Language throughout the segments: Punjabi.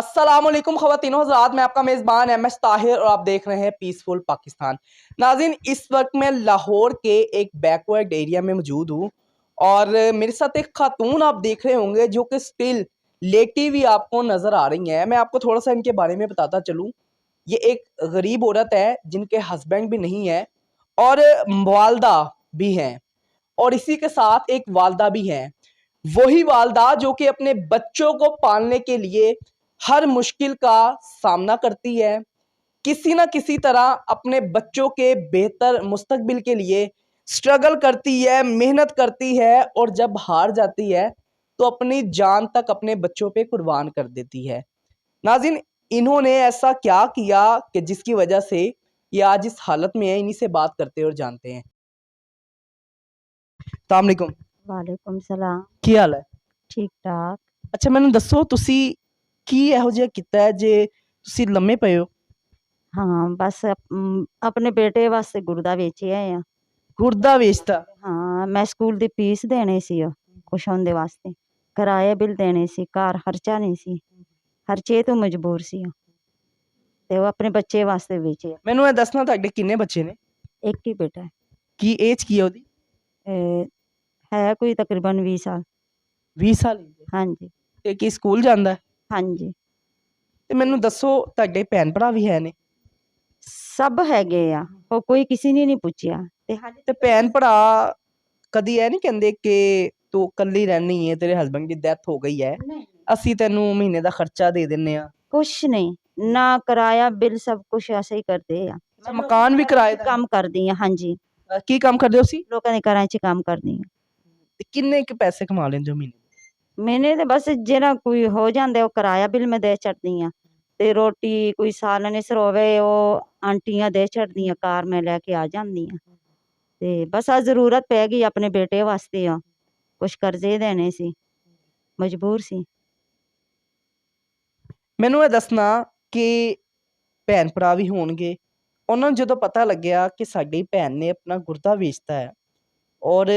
अस्सलामुअलैकुम ख़वातीनो हज़रात, मैं आपका मेज़बान एम एस ताहिर और आप देख रहे हैं पीसफुल पाकिस्तान। नाज़रीन, इस वक्त मैं लाहौर के एक बैकवर्ड एरिया में मौजूद हूँ और मेरे साथ एक खातून आप देख रहे होंगे जो कि स्टिल लेटी हुई आपको नज़र आ रही हैं। मैं आपको थोड़ा सा इनके बारे में बताता चलूँ। ये एक गरीब औरत है जिनके हस्बैंड भी नहीं है और वालदा भी हैं और इसी के साथ एक वालदा भी हैं। वही वालदा जो कि अपने बच्चों को पालने के लिए हर मुश्किल का सामना करती है, किसी ना किसी तरह अपने बच्चों के बेहतर मुस्तकबिल के लिए स्ट्रगल करती है, मेहनत करती है और जब हार जाती है तो अपनी जान तक अपने बच्चों पे कुर्बान कर देती है। नाज़रीन, इन्होंने ऐसा क्या किया कि जिसकी वजह से ये आज इस हालत में है। इन्हीं से बात करते हैं और जानते हैं। अस्सलाम वालेकुम। वालेकुम सलाम। ਕੀ ਹਾਲ ਹੈ? ठीक ठाक। ਅੱਛਾ, ਮੈਨੂੰ ਦੱਸੋ ਤੁਸੀਂ ਕੀ ਇਹੋ ਜਿਹਾ ਕੀਤਾ ਹੈ ਜੇ ਤੁਸੀਂ ਲੰਮੇ ਪਏ ਹੋ? हाँ बस अपने बेटे वास्ते गुर्दा वेचे आए हैं। ਗੁਰਦਾ ਵੇਚਤਾ? हाँ मैं स्कूल दी फीस देने सी कुछ उनदे वास्ते, किराया बिल देने सी, घर खर्चा नहीं सी, खर्चे तो मजबूर सी ते वो अपने बच्चे वास्ते वेचे। ਮੈਨੂੰ ਇਹ ਦੱਸਣਾ ਤੁਹਾਡੇ ਕਿੰਨੇ ਬੱਚੇ ਨੇ? एक ही बेटा ਕੀ ਏਜ ਕੀ ਹੈ ਉਹਦੀ? है कोई तकरीबन 20 साल। 20 ਸਾਲ ਦੀ? हाँ जी। ਤੇ ਕੀ ਸਕੂਲ ਜਾਂਦਾ ਹੈ? हाँ जी। ਤੇ ਮੈਨੂੰ ਦੱਸੋ ਤੁਹਾਡੇ ਭੈਣ ਭਰਾ ਵੀ ਹੈ ਨੇ? सब हैगे आ, और कोई किसी ने नहीं पूछया ते हाले ਤੇ ਭੈਣ ਭਰਾ ਕਦੀ ਇਹ ਨਹੀਂ ਕਹਿੰਦੇ ਕਿ ਤੂੰ ਇਕੱਲੀ ਰਹਿਣੀ ਹੈ, ਤੇਰੇ ਹਸਬੰਡ ਦੀ ਡੈਥ ਹੋ ਗਈ ਹੈ, नहीं ਅਸੀਂ ਤੈਨੂੰ ਮਹੀਨੇ ਦਾ ਖਰਚਾ ਦੇ ਦਿੰਨੇ ਆ? कुछ नहीं, ना किराया बिल सब कुछ ऐसे ही करते हैं। ਅੱਛਾ, ਮਕਾਨ ਵੀ ਕਿਰਾਏ ਦਾ? काम कर दी हाँ जी। ਕੀ ਕੰਮ ਕਰਦੇ ਹੋ ਤੁਸੀਂ? ਲੋਕਾਂ ਦੇ ਘਰਾਂ 'ਚ ਕੰਮ ਕਰਦੀ ਹਾਂ। ਤੇ ਕਿੰਨੇ ਕੁ ਪੈਸੇ ਕਮਾ ਲੈਂਦੇ ਹੋ ਮਹੀਨੇ? ਮੈਨੇ ਤੇ ਬਸ ਜਿਹੜਾ ਕੋਈ ਹੋ ਜਾਂਦਾ ਉਹ ਕਿਰਾਇਆ ਬਿੱਲ ਮੈਂ ਦੇ ਛੱਡਦੀ ਹਾਂ ਤੇ ਰੋਟੀ ਕੋਈ ਸਾਲਨ ਸਰੋਵੇ ਉਹ ਆਂਟੀਆਂ ਦੇ ਛੱਡਦੀਆਂ, ਕਾਰ ਮੈਂ ਲੈ ਕੇ ਆ ਜਾਂਦੀ ਹਾਂ। ਤੇ ਬਸ ਆ ਜ਼ਰੂਰਤ ਪੈ ਗਈ ਆਪਣੇ ਬੇਟੇ ਵਾਸਤੇ ਆ, ਕੁਛ ਕਰਜ਼ੇ ਦੇਣੇ ਸੀ, ਮਜਬੂਰ ਸੀ। ਮੈਨੂੰ ਇਹ ਦੱਸਣਾ ਕਿ ਭੈਣ ਭਰਾ ਵੀ ਹੋਣਗੇ, ਉਹਨਾਂ ਨੂੰ ਜਦੋਂ ਪਤਾ ਲੱਗਿਆ ਕਿ ਸਾਡੀ ਭੈਣ ਨੇ ਆਪਣਾ ਗੁਰਦਾ ਵੇਚਤਾ ਹੈ ਔਰ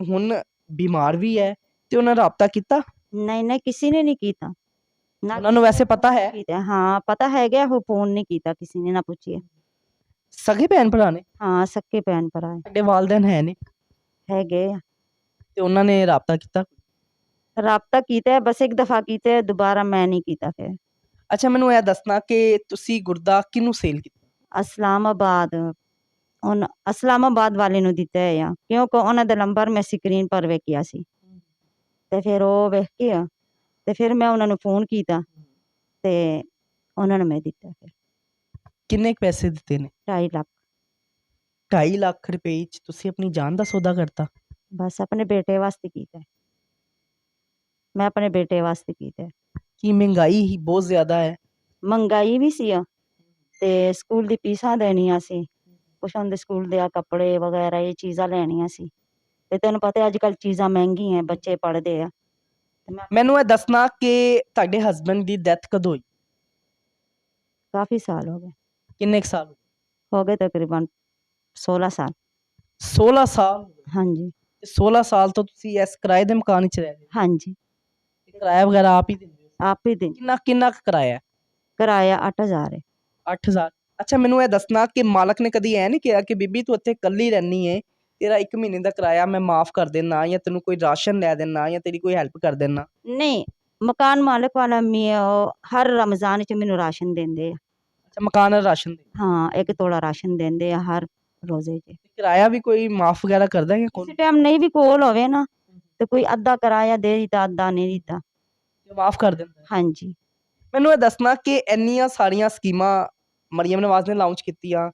ਹੁਣ ਬਿਮਾਰ ਵੀ ਹੈ, ਤੇ ਉਹਨਾਂ ਰਾਬਤਾ ਕੀਤਾ? ਨਹੀਂ ਨਹੀਂ ਕਿਸੇ ਨੇ ਨਹੀਂ ਕੀਤਾ ਨਾ। ਉਹਨਾਂ ਨੂੰ ਵੈਸੇ ਪਤਾ ਹੈ? ਕੀਤਾ ਹਾਂ, ਪਤਾ ਹੈਗਾ, ਉਹ ਫੋਨ ਨਹੀਂ ਕੀਤਾ ਕਿਸੇ ਨੇ, ਨਾ ਪੁੱਛਿਆ। ਸਗੇ ਭੈਣ ਭਰਾ ਨੇ? ਹਾਂ ਸੱਕੇ ਭੈਣ ਭਰਾ ਸਾਡੇ ਵਾਲਦੈਨ ਹੈ ਨੇ ਹੈਗੇ ਆ। ਤੇ ਉਹਨਾਂ ਨੇ ਰਾਬਤਾ ਕੀਤਾ? ਰਾਬਤਾ ਕੀਤਾ ਬਸ ਇੱਕ ਦਫਾ ਕੀਤਾ, ਦੁਬਾਰਾ ਮੈਂ ਨਹੀਂ ਕੀਤਾ ਫਿਰ। ਅੱਛਾ, ਮੈਨੂੰ ਇਹ ਦੱਸਣਾ ਕਿ ਤੁਸੀਂ ਗੁਰਦਾ ਕਿਹਨੂੰ ਸੇਲ ਕੀਤਾ? ਇਸਲਾਮਾਬਾਦ, ਉਹਨ ਇਸਲਾਮਾਬਾਦ ਵਾਲੇ ਨੂੰ ਦਿੱਤਾ ਹੈ ਆ, ਕਿਉਂਕਿ ਉਹਨਾਂ ਦਾ ਨੰਬਰ ਮੈਂ ਸਕਰੀਨ ਪਰ ਵੇਖਿਆ ਸੀ ਤੇ ਫਿਰ ਉਹ ਵੇਖ ਕੇ ਤੇ ਫਿਰ ਮੈਂ ਉਹਨਾਂ ਨੂੰ ਫੋਨ ਕੀਤਾ ਤੇ ਉਹਨਾਂ ਨੂੰ ਮੈਂ ਦਿੱਤਾ ਫਿਰ ਕਿੰਨੇ ਕੁ ਪੈਸੇ ਦਿੱਤੇ ਨੇ? 2.5 ਲੱਖ। 2.5 ਲੱਖ ਰੁਪਏ ਚ ਤੁਸੀਂ ਆਪਣੀ ਜਾਨ ਦਾ ਸੌਦਾ ਕਰਤਾ? ਬਸ ਆਪਣੇ ਬੇਟੇ ਵਾਸਤੇ ਕੀਤਾ, ਮੈਂ ਆਪਣੇ ਬੇਟੇ ਵਾਸਤੇ ਕੀਤਾ। ਕੀ ਮਹਿੰਗਾਈ ਹੀ ਬਹੁਤ ਜ਼ਿਆਦਾ ਹੈ? ਮਹਿੰਗਾਈ ਵੀ ਸੀ ਤੇ ਸਕੂਲ ਦੀ ਫੀਸਾਂ ਦੇਣੀਆਂ ਸੀ, ਕੁਛ ਉਹਦੇ ਸਕੂਲ ਦੇ ਕੱਪੜੇ ਵਗੈਰਾ ਇਹ ਚੀਜ਼ਾਂ ਲੈਣੀਆਂ ਸੀ ਤੇ ਤੈਨੂੰ ਪਤਾ ਅੱਜ ਕੱਲ੍ਹ ਚੀਜ਼ਾਂ ਮਹਿੰਗੀਆਂ, ਬੱਚੇ ਪੜ੍ਹਦੇ ਆ। ਮੈਨੂੰ ਇਹ ਦੱਸਣਾ ਕਿ ਤੁਹਾਡੇ ਹਸਬੈਂਡ ਦੀ ਡੈਥ ਕਦੋਂ ਹੋਈ? ਕਾਫੀ ਸਾਲ ਹੋ ਗਏ। ਕਿੰਨੇ ਕੁ ਸਾਲ? ਹੋ ਗਏ ਤਕਰੀਬਨ 16 ਸਾਲ। 16 ਸਾਲ? ਹਾਂਜੀ 16 ਸਾਲ ਤੋਂ ਤੁਸੀਂ ਇਸ ਕਿਰਾਏ ਦੇ ਮਕਾਨ ਵਿੱਚ ਰਹਿ ਰਹੇ ਹੋ? ਹਾਂਜੀ ਤੇ ਕਿਰਾਇਆ ਵਗੈਰਾ ਆਪ ਹੀ ਦਿੰਦੇ ਹੋ? ਆਪ ਹੀ ਦੇ। ਕਿੰਨਾ ਕਿੰਨਾ ਕੁ ਕਿਰਾਇਆ? ਕਿਰਾਇਆ 8000 ਹੈ। 8000? ਅੱਛਾ, ਮੈਨੂੰ ਇਹ ਦੱਸਣਾ ਕਿ ਮਾਲਕ ਨੇ ਕਦੀ ਇਹ ਨਹੀਂ ਕਿਹਾ ਕਿ ਬੀਬੀ ਤੂੰ ਇੱਥੇ ਇਕੱਲੀ ਰਹਿਣੀ ਹੈ, ਤੇਰਾ 1 ਮਹੀਨੇ ਦਾ ਕਿਰਾਇਆ ਮੈਂ ਮਾਫ ਕਰ ਦੇਣਾ ਜਾਂ ਤੈਨੂੰ ਕੋਈ ਰਾਸ਼ਨ ਲੈ ਦੇਣਾ ਜਾਂ ਤੇਰੀ ਕੋਈ ਹੈਲਪ ਕਰ ਦੇਣਾ? ਨਹੀਂ, ਮਕਾਨ ਮਾਲਕ ਵਾਲਾ ਹਰ ਰਮਜ਼ਾਨ 'ਚ ਮੈਨੂੰ ਰਾਸ਼ਨ ਦਿੰਦੇ ਆ। ਅੱਛਾ, ਮਕਾਨ ਦਾ ਰਾਸ਼ਨ ਦੇ? ਹਾਂ 1 ਤੋਲਾ ਰਾਸ਼ਨ ਦਿੰਦੇ ਆ ਹਰ ਰੋਜ਼ੇ 'ਚ। ਕਿਰਾਇਆ ਵੀ ਕੋਈ ਮਾਫ ਵਗੈਰਾ ਕਰਦਾ ਜਾਂ ਕਿਸੇ ਟਾਈਮ ਨਹੀਂ ਵੀ ਕੋਲ ਹੋਵੇ ਨਾ ਤੇ ਕੋਈ ਅੱਧਾ ਕਿਰਾਇਆ ਦੇ ਦਿੱਤਾ, ਅੱਧਾ ਨਹੀਂ ਦਿੱਤਾ। ਮਾਫ ਕਰ ਦਿੰਦਾ? ਹਾਂਜੀ। ਮੈਨੂੰ ਇਹ ਦੱਸਣਾ ਕਿ ਇੰਨੀਆਂ ਸਾਰੀਆਂ ਸਕੀਮਾਂ ਮਰੀਮ ਨਵਾਜ਼ ਨੇ ਲਾਂਚ ਕੀਤੀਆਂ,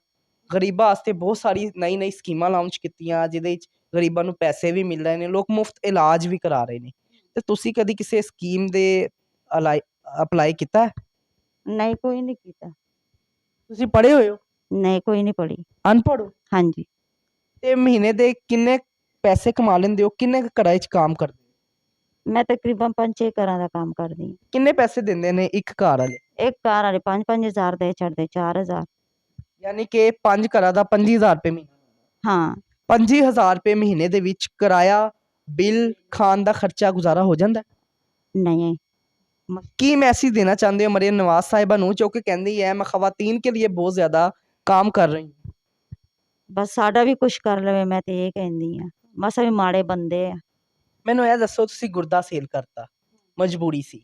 ਗਰੀਬਾਂ ਵਾਸਤੇ ਬਹੁਤ ਸਾਰੀ ਨਈ ਸਕੀਮਾਂ ਲਾਂਚ ਕੀਤੀਆਂ ਜਿਹਦੇ ਵਿੱਚ ਗਰੀਬਾਂ ਨੂੰ ਪੈਸੇ ਵੀ ਮਿਲ ਰਹੇ ਨੇ, ਲੋਕ ਮੁਫਤ ਇਲਾਜ ਵੀ ਕਰਾ ਰਹੇ ਨੇ, ਤੇ ਤੁਸੀਂ ਕਦੀ ਕਿਸੇ ਸਕੀਮ ਦੇ ਅਪਲਾਈ ਕੀਤਾ? ਨਹੀਂ ਕੋਈ ਨਹੀਂ ਕੀਤਾ। ਤੁਸੀਂ ਪੜ੍ਹੇ ਹੋਏ ਹੋ? ਨਹੀਂ ਕੋਈ ਨਹੀਂ ਪੜੀ। ਅਨਪੜ੍ਹ ਹੋ? ਹਾਂਜੀ। ਤੇ ਮਹੀਨੇ ਦੇ ਕਿੰਨੇ ਪੈਸੇ ਕਮਾ ਲੈਂਦੇ ਹੋ? ਕਿੰਨੇ ਕੁ ਘਰਾਂ 'ਚ ਕੰਮ ਕਰਦੇ ਹੋ? ਮੈਂ ਤਕਰੀਬਨ 5-6 ਘਰਾਂ ਦਾ ਕੰਮ ਕਰਦੀ ਹਾਂ। ਕਿੰਨੇ ਪੈਸੇ ਦਿੰਦੇ ਨੇ ਇੱਕ ਘਰ ਵਾਲੇ? ਇੱਕ ਘਰ ਵਾਲੇ 5-5 ਹਜ਼ਾਰ ਦੇ ਛੱਡਦੇ 4000। ਯਾਨੀ ਕਿ 5 ਘਰਾਂ ਦਾ 25000 ਰੁਪਏ ਮਹੀਨਾ? ਹਾਂ 25000 ਰੁਪਏ ਮਹੀਨੇ ਦੇ ਵਿੱਚ ਕਿਰਾਇਆ, ਬਿੱਲ, ਖਾਣ ਦਾ ਖਰਚਾ ਗੁਜ਼ਾਰਾ ਹੋ ਜਾਂਦਾ? ਨਹੀਂ ਕੀ ਮੈਸੇਜ ਦੇਣਾ ਚਾਹੁੰਦੇ ਹੋ ਮਰੀਮ ਨਵਾਜ਼ ਸਾਹਿਬਾ ਨੂੰ ਜੋ ਕਿ ਕਹਿੰਦੀ ਹੈ ਮੈਂ ਖਵਾਤੀਨ के लिए बहुत ज़्यादा काम कर रही हूँ। ਬਸ ਸਾਡਾ ਵੀ ਕੁਛ ਕਰ ਲਵੇ, ਮੈਂ ਤੇ ਇਹ ਕਹਿੰਦੀ ਆ। ਬਸ ਅਸੀਂ ਮਾੜੇ ਬੰਦੇ ਆ। ਮੈਨੂੰ ਇਹ ਦੱਸੋ ਤੁਸੀਂ ਗੁਰਦਾ ਸੇਲ ਕਰਤਾ, ਮਜਬੂਰੀ ਸੀ,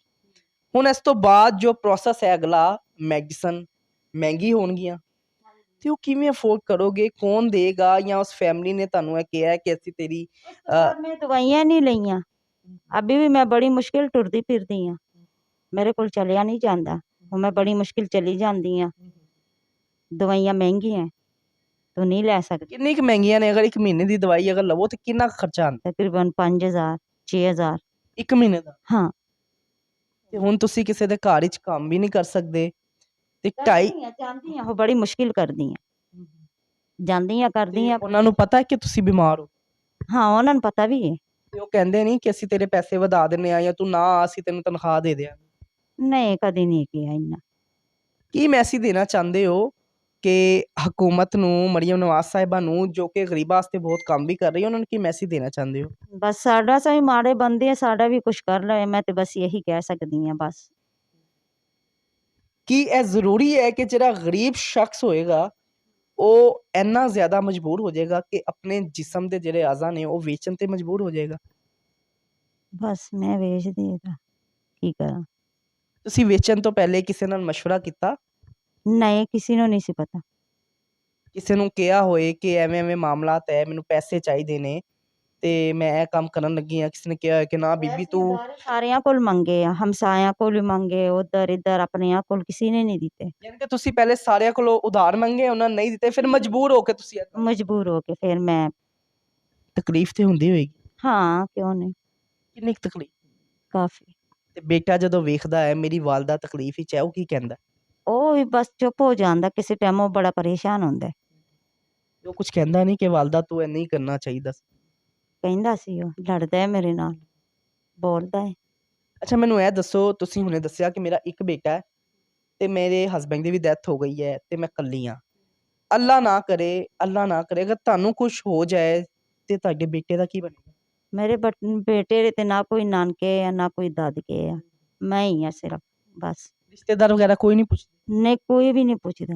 ਹੁਣ ਇਸ ਤੋਂ ਬਾਅਦ ਜੋ ਪ੍ਰੋਸੈਸ ਹੈ ਅਗਲਾ, ਮੈਡੀਸਨ ਮਹਿੰਗੀ ਹੋਣਗੀਆਂ ਤੇ ਉਹ ਕਿਵੇਂ ਅਫੋਰਡ ਕਰੋਗੇ, ਕੌਣ ਦੇਗਾ, ਜਾਂ ਉਸ ਫੈਮਿਲੀ ਨੇ ਤੁਹਾਨੂੰ ਇਹ ਕਿਹਾ ਕਿ ਅਸੀਂ ਤੇਰੀ ਮੈਂ ਦਵਾਈਆਂ ਨਹੀਂ ਲਈਆਂ, ਅਭੀ ਵੀ ਮੈਂ ਬੜੀ ਮੁਸ਼ਕਿਲ ਟੁਰਦੀ ਫਿਰਦੀ ਆ, ਮੇਰੇ ਕੋਲ ਚਲਿਆ ਨਹੀਂ ਜਾਂਦਾ, ਹੁਣ ਮੈਂ ਬੜੀ ਮੁਸ਼ਕਿਲ ਚਲੀ ਜਾਂਦੀ ਆ। ਦਵਾਈਆਂ ਮਹਿੰਗੀਆਂ ਤੂੰ ਨਹੀਂ ਲੈ ਸਕਦੀ। ਕਿੰਨੀ ਕੁ ਮਹਿੰਗੀਆਂ ਨੇ? ਅਗਰ ਇੱਕ ਮਹੀਨੇ ਦੀ ਦਵਾਈ ਅਗਰ ਲਵੋ ਤੇ ਕਿੰਨਾ ਕੁ ਖਰਚਾ ਆਉਂਦਾ? ਤਕਰੀਬਨ 5000 6000 ਇੱਕ ਮਹੀਨੇ ਦਾ। ਹਾਂ। ਤੇ ਹੁਣ ਤੁਸੀਂ ਕਿਸੇ ਦੇ ਘਰ ਵਿੱਚ ਕੰਮ ਵੀ ਨਹੀਂ ਕਰ ਸਕਦੇ ਤੇ ਢਾਈ ਜਾਂਦੀ ਆ, ਉਹ ਬੜੀ ਮੁਸ਼ਕਿਲ ਕਰਦੀ ਆ, ਜਾਂਦੀ ਆ ਕਰਦੀ ਆ। ਉਹਨਾਂ ਨੂੰ ਪਤਾ ਹੈ ਕਿ ਤੁਸੀਂ ਬਿਮਾਰ ਹੋ? ਹਾਂ, ਉਹਨਾਂ ਨੂੰ ਪਤਾ ਵੀ ਹੈ। ਤੇ ਉਹ ਕਹਿੰਦੇ ਨਹੀਂ ਕਿ ਅਸੀਂ ਤੇਰੇ ਪੈਸੇ ਵਧਾ ਦਿੰਨੇ ਆ ਜਾਂ ਤੂੰ ਨਾ ਆ ਅਸੀਂ ਤੈਨੂੰ ਤਨਖਾਹ ਦੇ ਦਿਆਂਗੇ? ਨਹੀਂ, ਕਦੀ ਨਹੀਂ ਕਿਹਾ ਇੰਨਾ। ਕੀ ਮੈਸੇਜ ਦੇਣਾ ਚਾਹੁੰਦੇ ਹੋ ਕਿ ਹਕੂਮਤ ਨੂੰ, ਮਰੀਮ ਨਵਾਜ਼ ਸਾਹਿਬਾ ਨੂੰ ਜੋ ਕਿ ਗਰੀਬਾਂ ਵਾਸਤੇ ਬਹੁਤ ਕੰਮ ਵੀ ਕਰ ਰਹੀ ਹੈ, ਉਹਨਾਂ ਨੂੰ ਕੀ ਮੈਸੇਜ ਦੇਣਾ ਚਾਹੁੰਦੇ ਹੋ? ਬਸ ਸਾਡਾ ਸਹੀ ਮਾੜੇ ਬੰਦੇ ਆ, ਸਾਡਾ ਵੀ ਕੁਛ ਕਰ ਲਵੇ, ਮੈਂ ਤੇ ਬਸ ਇਹੀ ਕਹਿ ਸਕਦੀ ਆ। ਬਸ ਕੀ ਇਹ ਜ਼ਰੂਰੀ ਹੈ ਕਿ ਜਿਹੜਾ ਗਰੀਬ ਸ਼ਖਸ ਹੋਏਗਾ ਉਹ ਇੰਨਾ ਜ਼ਿਆਦਾ ਮਜਬੂਰ ਹੋ ਜਾਏਗਾ ਕਿ ਆਪਣੇ ਜਿਸਮ ਦੇ ਜਿਹੜੇ ਆਜ਼ਾ ਨੇ ਉਹ ਵੇਚਣ ਤੇ ਮਜਬੂਰ ਹੋ ਜਾਏਗਾ? ਬਸ ਮੈਂ ਵੇਚਦੀ ਇਹਦਾ ਕੀ ਕਰਾਂ। ਤੁਸੀਂ ਵੇਚਣ ਤੋਂ ਪਹਿਲੇ ਕਿਸੇ ਨਾਲ ਮਸ਼ਵਰਾ ਕੀਤਾ? ਨਹੀਂ, ਕਿਸੇ ਨੂੰ ਨਹੀਂ ਸੀ ਪਤਾ। ਕਿਸੇ ਨੂੰ ਕਿਹਾ ਹੋਏ ਕਿ ਐਵੇਂ ਐਵੇਂ ਮਾਮਲਾਤ ਹੈ, ਮੈਨੂੰ ਪੈਸੇ ਚਾਹੀਦੇ ਨੇ ਤੇ ਮੈਂ ਇਹ ਕੰਮ ਕਰਨ ਲੱਗੀ ਹਾਂ, ਕਿਸੇ ਨੇ ਕਿਹਾ ਹੋਏ ਕਿ ਨਾ ਬੀਬੀ ਤੂੰ? ਸਾਰਿਆਂ ਕੋਲ ਮੰਗੇ ਆ, ਹਮਸਾਇਆਂ ਕੋਲ ਵੀ ਮੰਗੇ, ਉਧਰ ਇੱਧਰ, ਆਪਣਿਆਂ ਕੋਲ ਕਿਸੇ ਨੇ ਨਹੀਂ ਦਿੱਤੇ। ਯਾਨੀ ਕਿ ਤੁਸੀਂ ਪਹਿਲੇ ਸਾਰਿਆਂ ਕੋਲੋਂ ਉਧਾਰ ਮੰਗੇ, ਉਹਨਾਂ ਨੇ ਨਹੀਂ ਦਿੱਤੇ, ਫਿਰ ਮਜਬੂਰ ਹੋ ਕੇ ਤੁਸੀਂ ਮਜਬੂਰ ਹੋ ਕੇ ਫਿਰ ਮੈਂ। ਤਕਲੀਫ ਤੇ ਹੁੰਦੀ ਹੋਏਗੀ। ਹਾਂ, ਕਿਉਂ ਨਹੀਂ, ਕਿੰਨੀ ਕੁ ਤਕਲੀਫ? ਕਾਫੀ। ਤੇ ਬੇਟਾ ਜਦੋਂ ਵੇਖਦਾ ਹੈ ਮੇਰੀ ਵਾਲਦਾ ਤਕਲੀਫ ਵਿੱਚ ਹੈ, ਉਹ ਕੀ ਕਹਿੰਦਾ? ਉਹ ਵੀ ਬਸ ਚੁੱਪ ਹੋ ਜਾਂਦਾ, ਕਿਸੇ ਟਾਈਮ ਉਹ ਬੜਾ ਪਰੇਸ਼ਾਨ ਹੁੰਦਾ। ਉਹ ਕੁਝ ਕਹਿੰਦਾ ਨਹੀਂ ਕਿ ਵਾਲਦਾ ਤੂੰ ਇਹ ਨਹੀਂ ਕਰਨਾ ਚਾਹੀਦਾ ਸੀ? ਕਹਿੰਦਾ ਸੀ, ਉਹ ਲੜਦਾ ਹੈ ਮੇਰੇ ਨਾਲ, ਬੋਲਦਾ ਹੈ। ਅੱਛਾ ਮੈਨੂੰ ਇਹ ਦੱਸੋ, ਤੁਸੀਂ ਹੁਣੇ ਦੱਸਿਆ ਕਿ ਮੇਰਾ ਇੱਕ ਬੇਟਾ ਹੈ ਤੇ ਮੇਰੇ ਹਸਬੈਂਡ ਦੀ ਵੀ ਡੈਥ ਹੋ ਗਈ ਹੈ ਤੇ ਮੈਂ ਇਕੱਲੀ ਹਾਂ। ਅੱਲਾ ਨਾ ਕਰੇ, ਅੱਲਾ ਨਾ ਕਰੇ, ਅਗਰ ਤੁਹਾਨੂੰ ਕੁਝ ਹੋ ਜਾਏ ਤੇ ਤੁਹਾਡੇ ਬੇਟੇ ਦਾ ਕੀ ਬਣੇਗਾ? ਮੇਰੇ ਬੇਟੇ ਦੇ ਤੇ ਨਾ ਕੋਈ ਨਾਨਕੇ ਆ, ਨਾ ਕੋਈ ਦਾਦਕੇ ਆ, ਮੈਂ ਹੀ ਆ ਸਿਰਫ, ਬਸ। ਰਿਸ਼ਤੇਦਾਰ ਵਗੈਰਾ ਕੋਈ ਨਹੀਂ ਪੁੱਛਦਾ? ਨਹੀਂ, ਕੋਈ ਵੀ ਨਹੀਂ ਪੁੱਛਦਾ,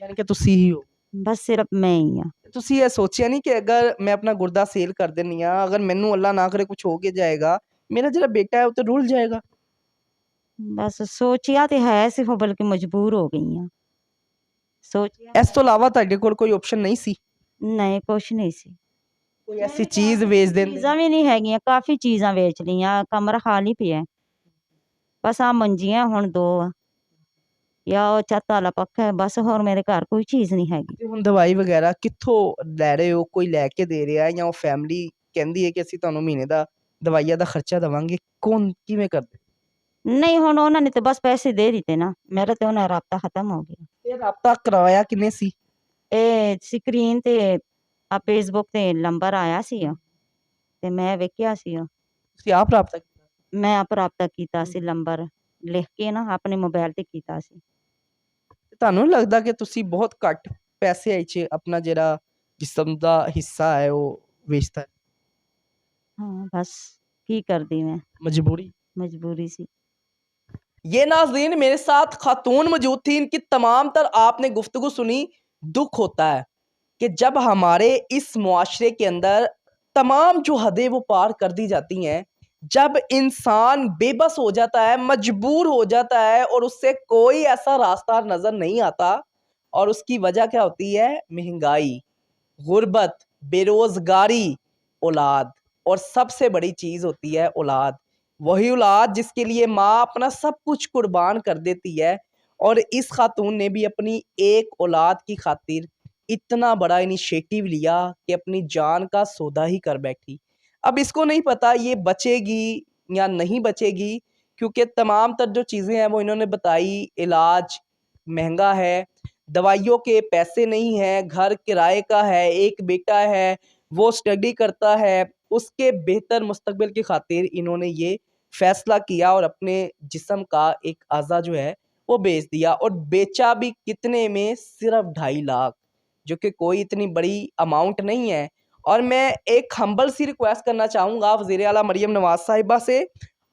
ਯਾਨੀ ਕਿ ਤੁਸੀਂ ਹੀ ਹੋ? ਬਸ ਸਿਰਫ ਮੈਂ ਹੀ ਆ। ਤੁਸੀਂ ਇਹ ਸੋਚਿਆ ਨਹੀਂ ਕਿ ਅਗਰ ਮੈਂ ਆਪਣਾ ਗੁਰਦਾ ਸੇਲ ਕਰ ਦਿੰਨੀ ਆ, ਅਗਰ ਮੈਨੂੰ ਅੱਲਾ ਨਾ ਕਰੇ ਕੁਝ ਹੋ ਕੇ ਜਾਏਗਾ, ਮੇਰਾ ਜਿਹੜਾ ਬੇਟਾ ਹੈ ਉਹ ਤੇ ਰੁਲ ਜਾਏਗਾ? ਬਸ ਸੋਚਿਆ ਤੇ ਹੈ ਸੀ, ਬਲਕਿ ਮਜਬੂਰ ਹੋ ਗਈ ਆ। ਸੋਚਿਆ ਇਸ ਤੋਂ ਇਲਾਵਾ ਤੁਹਾਡੇ ਕੋਲ ਕੋਈ ਆਪਸ਼ਨ ਨਹੀਂ ਸੀ? ਨਹੀਂ, ਕੁਛ ਨਹੀਂ ਸੀ। ਕੋਈ ਐਸੀ ਚੀਜ਼ ਵੇਚ ਦਿੰਦੇ? ਚੀਜ਼ਾਂ ਵੀ ਨਹੀਂ ਹੈਗੀਆਂ, ਕਾਫੀ ਚੀਜ਼ਾਂ ਵੇਚ ਲਈਆਂ, ਕਮਰਾ ਖਾਲੀ ਪਿਆ, ਬਸ ਆ ਮੰਜੀਆਂ ਹੁਣ 2 ਆ, ਜਾਂ ਉਹ ਛੱਤ ਵਾਲਾ ਪੱਖਾ ਹੈ, ਬਸ। ਹੋਰ ਮੇਰੇ ਘਰ ਕੋਈ ਚੀਜ਼ ਨਹੀਂ ਹੈਗੀ। ਤੇ ਹੁਣ ਦਵਾਈ ਵਗੈਰਾ ਕਿੱਥੋਂ ਲੈ ਰਹੇ ਹੋ? ਕੋਈ ਲੈ ਕੇ ਦੇ ਰਿਹਾ ਜਾਂ ਉਹ ਫੈਮਿਲੀ ਕਹਿੰਦੀ ਹੈ ਕਿ ਅਸੀਂ ਤੁਹਾਨੂੰ ਮਹੀਨੇ ਦਾ ਦਵਾਈਆਂ ਦਾ ਖਰਚਾ ਦੇਵਾਂਗੇ? ਕੌਣ ਕਿਵੇਂ ਕਰਦੇ? ਨਹੀਂ, ਹੁਣ ਉਹਨਾਂ ਨੇ ਤੇ ਬਸ ਪੈਸੇ ਦੇ ਦਿੱਤੇ ਨਾ, ਮੇਰਾ ਤੇ ਉਹਨਾਂ ਰਾਬਤਾ ਖਤਮ ਹੋ ਗਿਆ। ਇਹ ਰਾਬਤਾ ਕਰਵਾਇਆ ਕਿੰਨੇ ਸੀ? ਇਹ ਸਕਰੀਨ ਤੇ ਆ ਫੇਸਬੁੱਕ ਤੇ ਨੰਬਰ ਆਇਆ ਸੀ ਤੇ ਮੈਂ ਵੇਖਿਆ ਸੀ, ਤੁਸੀਂ ਆਪ ਰਾਬਤਾ ਕੀਤਾ? ਮੈਂ ਆਪ ਰਾਬਤਾ ਕੀਤਾ ਸੀ, ਨੰਬਰ ਲਿਖ ਕੇ ਨਾ ਆਪਣੇ ਮੋਬਾਈਲ ਤੇ ਕੀਤਾ ਸੀ। ਤੁਹਾਨੂੰ ਨੀ ਲੱਗਦਾ ਕਿ ਤੁਸੀਂ ਬਹੁਤ ਘੱਟ ਪੈਸੇ 'ਚ ਆਪਣਾ ਜਿਹੜਾ ਜਿਸਮ ਦਾ ਹਿੱਸਾ ਹੈ ਉਹ ਵੇਚਤਾ ਹੈ? हाँ, बस की करती मैं, मजबूरी? मजबूरी सी। ये नाज़रीन मेरे साथ खातून मौजूद थी, इनकी तमाम तर आपने गुफ्तगू सुनी। दुख होता है कि जब हमारे इस मुआशरे के अंदर तमाम जो हदें वो पार कर दी जाती हैं, जब इंसान बेबस हो जाता है, मजबूर हो जाता है और उससे कोई ऐसा रास्ता नज़र नहीं आता, और उसकी वजह क्या होती है? महंगाई, गुर्बत, बेरोज़गारी, औलाद, और सबसे बड़ी चीज़ होती है औलाद। वही औलाद जिसके लिए माँ अपना सब कुछ कुर्बान कर देती है, और इस खातून ने भी अपनी एक औलाद की खातिर इतना बड़ा इनिशिएटिव लिया कि अपनी जान का सौदा ही कर बैठी। अब इसको नहीं पता ये बचेगी या नहीं बचेगी, क्योंकि तमाम तर जो चीज़ें हैं वो इन्होंने बताई। इलाज महंगा है, दवाइयों के पैसे नहीं हैं, घर किराए का है, एक बेटा है वो स्टडी करता है, उसके बेहतर मुस्तकबिल की खातिर इन्होंने ये फैसला किया और अपने जिस्म का एक आज़ा जो है वो बेच दिया, और बेचा भी कितने में? सिर्फ 2.5 लाख, जो कि कोई इतनी बड़ी अमाउंट नहीं है। और मैं एक हम्बल सी रिक्वेस्ट करना चाहूँगा वज़ीर आला मरीम नवाज़ साहिबा से,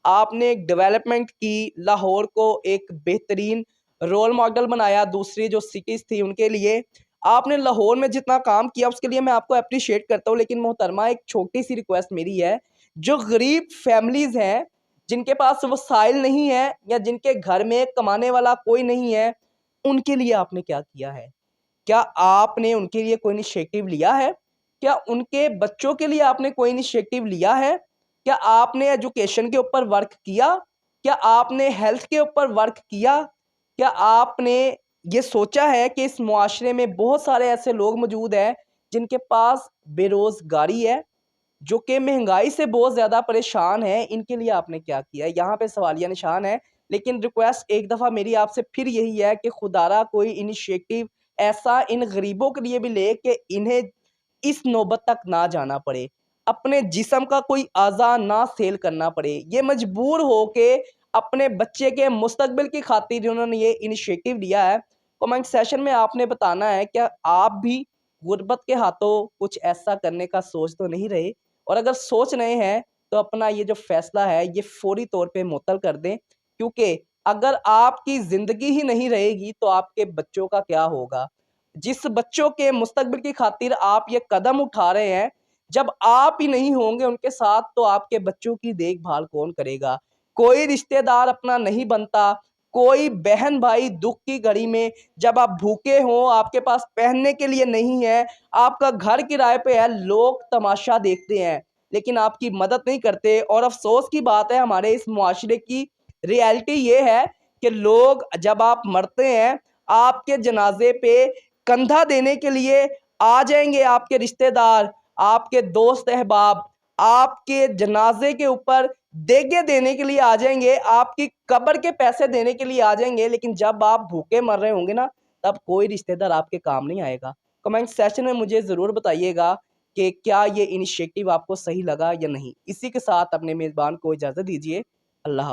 آپ نے ایک ڈیولپمنٹ کی، لاہور کو ایک بہترین رول ماڈل بنایا دوسری جو سٹیز تھی ان کے لیے. آپ نے لاہور میں جتنا کام کیا اس کے لیے میں آپ کو اپریشیٹ کرتا ہوں. لیکن محترمہ ایک چھوٹی سی ریکویسٹ میری ہے، جو غریب فیملیز ہیں جن کے پاس وسائل نہیں ہے یا جن کے گھر میں کمانے والا کوئی نہیں ہے، ان کے لیے آپ نے کیا کیا ہے؟ کیا آپ نے ان کے لیے کوئی انیشیٹو لیا ہے؟ کیا ان کے بچوں کے لیے آپ نے کوئی انیشیٹو لیا ہے؟ کیا آپ نے ایجوکیشن کے اوپر ورک کیا؟ کیا آپ نے ہیلتھ کے اوپر ورک کیا؟ کیا آپ نے یہ سوچا ہے کہ اس معاشرے میں بہت سارے ایسے لوگ موجود ہیں جن کے پاس بے روزگاری ہے، جو کہ مہنگائی سے بہت زیادہ پریشان ہیں؟ ان کے لیے آپ نے کیا کیا ہے؟ یہاں پہ سوالیہ نشان ہے. لیکن ریکویسٹ ایک دفعہ میری آپ سے پھر یہی ہے کہ خدارا کوئی انیشیٹو ایسا ان غریبوں کے لیے بھی لے کہ انہیں اس نوبت تک نہ جانا پڑے، اپنے جسم کا کوئی اعضا نہ سیل کرنا پڑے. یہ مجبور ہو کے اپنے بچے کے مستقبل کی خاطر انہوں نے یہ انیشیٹو لیا ہے. کمنٹ سیشن میں آپ نے بتانا ہے کہ آپ بھی غربت کے ہاتھوں کچھ ایسا کرنے کا سوچ تو نہیں رہے، اور اگر سوچ رہے ہیں تو اپنا یہ جو فیصلہ ہے یہ فوری طور پہ معطل کر دیں. کیونکہ اگر آپ کی زندگی ہی نہیں رہے گی تو آپ کے بچوں کا کیا ہوگا؟ جس بچوں کے مستقبل کی خاطر آپ یہ قدم اٹھا رہے ہیں، جب آپ ہی نہیں ہوں گے ان کے ساتھ تو آپ کے بچوں کی دیکھ بھال کون کرے گا؟ کوئی رشتہ دار اپنا نہیں بنتا، کوئی بہن بھائی دکھ کی گھڑی میں جب آپ بھوکے ہوں، آپ کے پاس پہننے کے لیے نہیں ہے، آپ کا گھر کرائے پہ ہے، لوگ تماشا دیکھتے ہیں لیکن آپ کی مدد نہیں کرتے. اور افسوس کی بات ہے، ہمارے اس معاشرے کی ریالٹی یہ ہے کہ لوگ جب آپ مرتے ہیں آپ کے جنازے پہ کندھا دینے کے لیے آ جائیں گے، آپ کے رشتہ دار، آپ کے دوست احباب آپ کے جنازے کے اوپر دیگے دینے کے لیے آ جائیں گے، آپ کی قبر کے پیسے دینے کے لیے آ جائیں گے. لیکن جب آپ بھوکے مر رہے ہوں گے نا، تب کوئی رشتہ دار آپ کے کام نہیں آئے گا. کمنٹ سیشن میں مجھے ضرور بتائیے گا کہ کیا یہ انیشیٹو آپ کو صحیح لگا یا نہیں. اسی کے ساتھ اپنے میزبان کو اجازت دیجیے. اللہ حافظ.